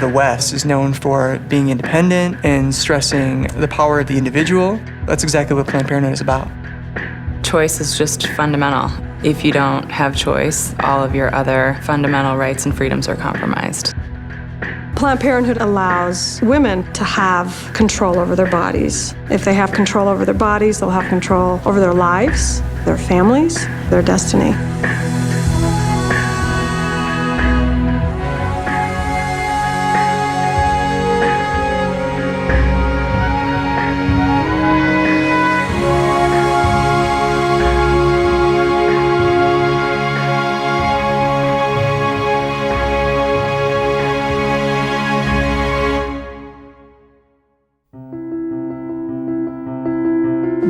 the West is known for being independent and stressing the power of the individual. That's exactly what Planned Parenthood is about. Choice is just fundamental. If you don't have choice, all of your other fundamental rights and freedoms are compromised. Planned Parenthood allows women to have control over their bodies. If they have control over their bodies, they'll have control over their lives, their families, their destiny.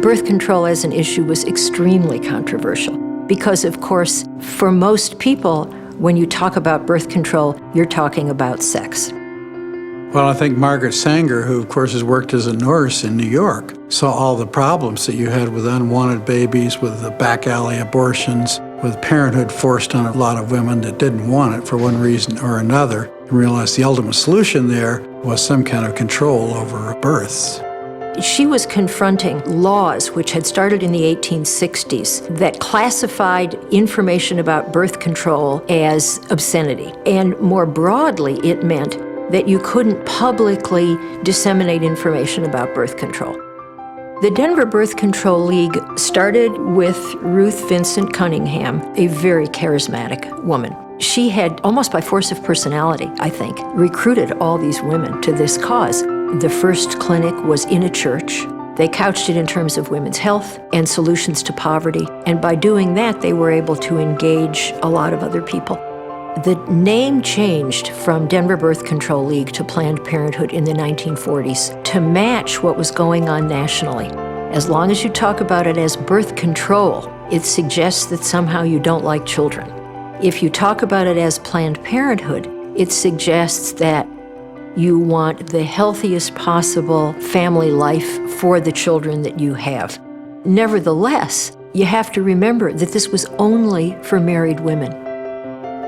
Birth control as an issue was extremely controversial because, of course, for most people, when you talk about birth control, you're talking about sex. Well, I think Margaret Sanger, who of course has worked as a nurse in New York, saw all the problems that you had with unwanted babies, with the back alley abortions, with parenthood forced on a lot of women that didn't want it for one reason or another, and realized the ultimate solution there was some kind of control over births. She was confronting laws which had started in the 1860s that classified information about birth control as obscenity. And more broadly, it meant that you couldn't publicly disseminate information about birth control. The Denver Birth Control League started with Ruth Vincent Cunningham, a very charismatic woman. She had, almost by force of personality, I think, recruited all these women to this cause. The first clinic was in a church. They couched it in terms of women's health and solutions to poverty, and by doing that, they were able to engage a lot of other people. The name changed from Denver Birth Control League to Planned Parenthood in the 1940s to match what was going on nationally. As long as you talk about it as birth control, it suggests that somehow you don't like children. If you talk about it as Planned Parenthood, it suggests that you want the healthiest possible family life for the children that you have. Nevertheless, you have to remember that this was only for married women.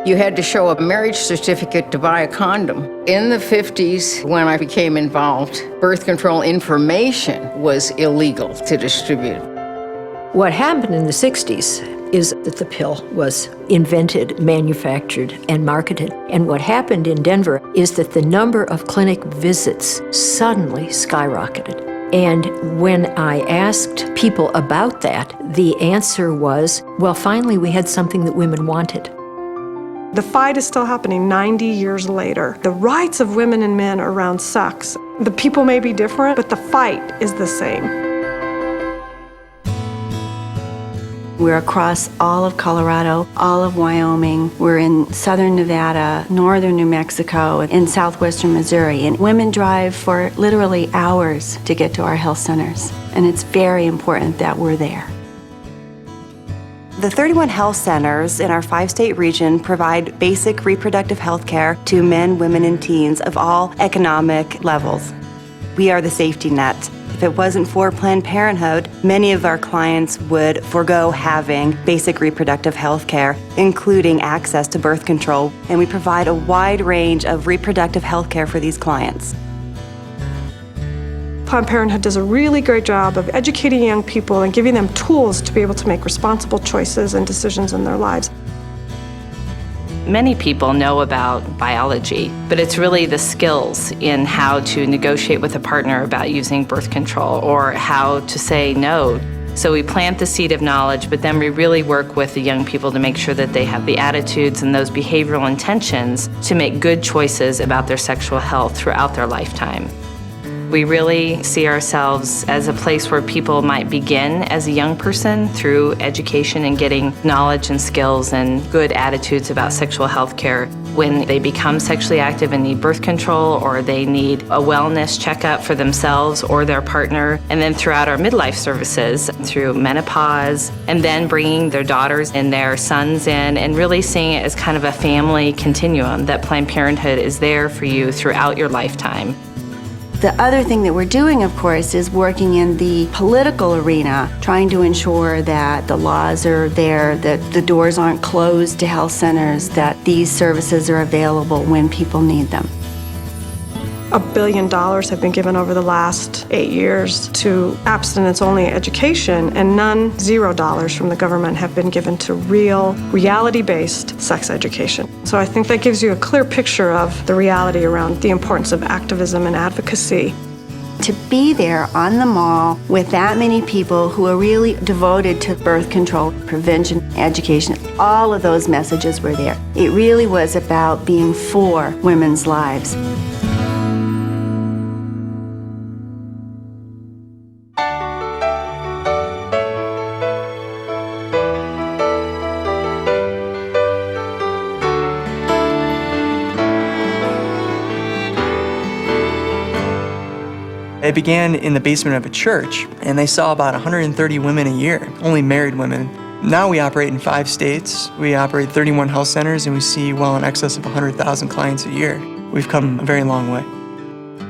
You had to show a marriage certificate to buy a condom. In the 50s, when I became involved, birth control information was illegal to distribute. What happened in the 60s is that the pill was invented, manufactured, and marketed. And what happened in Denver is that the number of clinic visits suddenly skyrocketed. And when I asked people about that, the answer was, well, finally we had something that women wanted. The fight is still happening 90 years later. The rights of women and men around sex, the people may be different, but the fight is the same. We're across all of Colorado, all of Wyoming. We're in southern Nevada, northern New Mexico, and southwestern Missouri. And women drive for literally hours to get to our health centers. And it's very important that we're there. The 31 health centers in our 5-state region provide basic reproductive health care to men, women, and teens of all economic levels. We are the safety net. If it wasn't for Planned Parenthood, many of our clients would forego having basic reproductive health care, including access to birth control, and we provide a wide range of reproductive health care for these clients. Planned Parenthood does a really great job of educating young people and giving them tools to be able to make responsible choices and decisions in their lives. Many people know about biology, but it's really the skills in how to negotiate with a partner about using birth control or how to say no. So we plant the seed of knowledge, but then we really work with the young people to make sure that they have the attitudes and those behavioral intentions to make good choices about their sexual health throughout their lifetime. We really see ourselves as a place where people might begin as a young person through education and getting knowledge and skills and good attitudes about sexual health care. When they become sexually active and need birth control, or they need a wellness checkup for themselves or their partner, and then throughout our midlife services through menopause, and then bringing their daughters and their sons in and really seeing it as kind of a family continuum, that Planned Parenthood is there for you throughout your lifetime. The other thing that we're doing, of course, is working in the political arena, trying to ensure that the laws are there, that the doors aren't closed to health centers, that these services are available when people need them. $1 billion have been given over the last 8 years to abstinence-only education, and none, $0 from the government, have been given to real, reality-based sex education. So I think that gives you a clear picture of the reality around the importance of activism and advocacy. To be there on the mall with that many people who are really devoted to birth control, prevention, education, all of those messages were there. It really was about being for women's lives. It began in the basement of a church, and they saw about 130 women a year, only married women. Now we operate in 5 states. We operate 31 health centers, and we see well in excess of 100,000 clients a year. We've come a very long way.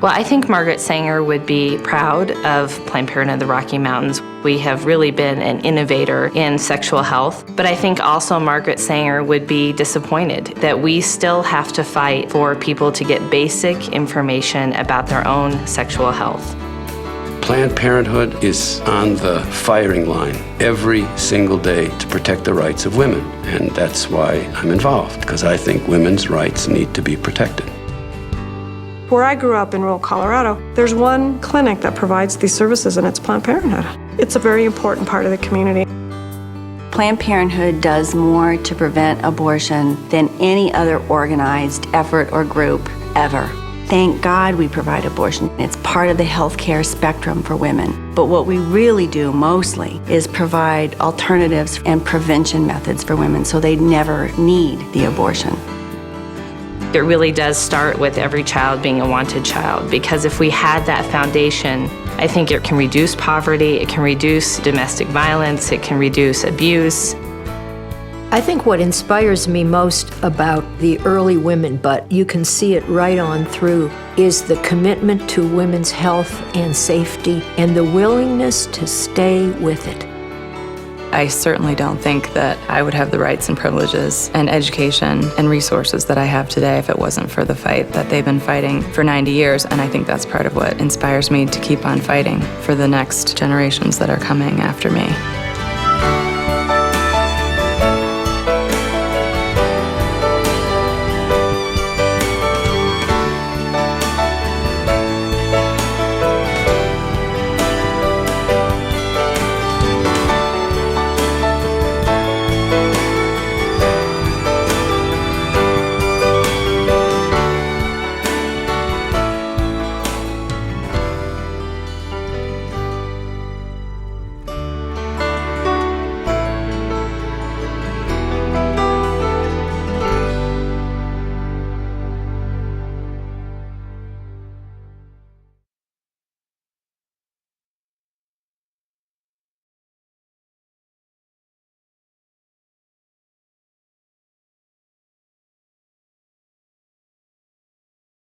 Well, I think Margaret Sanger would be proud of Planned Parenthood of the Rocky Mountains. We have really been an innovator in sexual health, but I think also Margaret Sanger would be disappointed that we still have to fight for people to get basic information about their own sexual health. Planned Parenthood is on the firing line every single day to protect the rights of women, and that's why I'm involved, because I think women's rights need to be protected. Where I grew up in rural Colorado, there's one clinic that provides these services, and it's Planned Parenthood. It's a very important part of the community. Planned Parenthood does more to prevent abortion than any other organized effort or group ever. Thank God we provide abortion. It's part of the healthcare spectrum for women. But what we really do mostly is provide alternatives and prevention methods for women so they never need the abortion. It really does start with every child being a wanted child, because if we had that foundation, I think it can reduce poverty, it can reduce domestic violence, it can reduce abuse. I think what inspires me most about the early women, but you can see it right on through, is the commitment to women's health and safety and the willingness to stay with it. I certainly don't think that I would have the rights and privileges and education and resources that I have today if it wasn't for the fight that they've been fighting for 90 years. And I think that's part of what inspires me to keep on fighting for the next generations that are coming after me.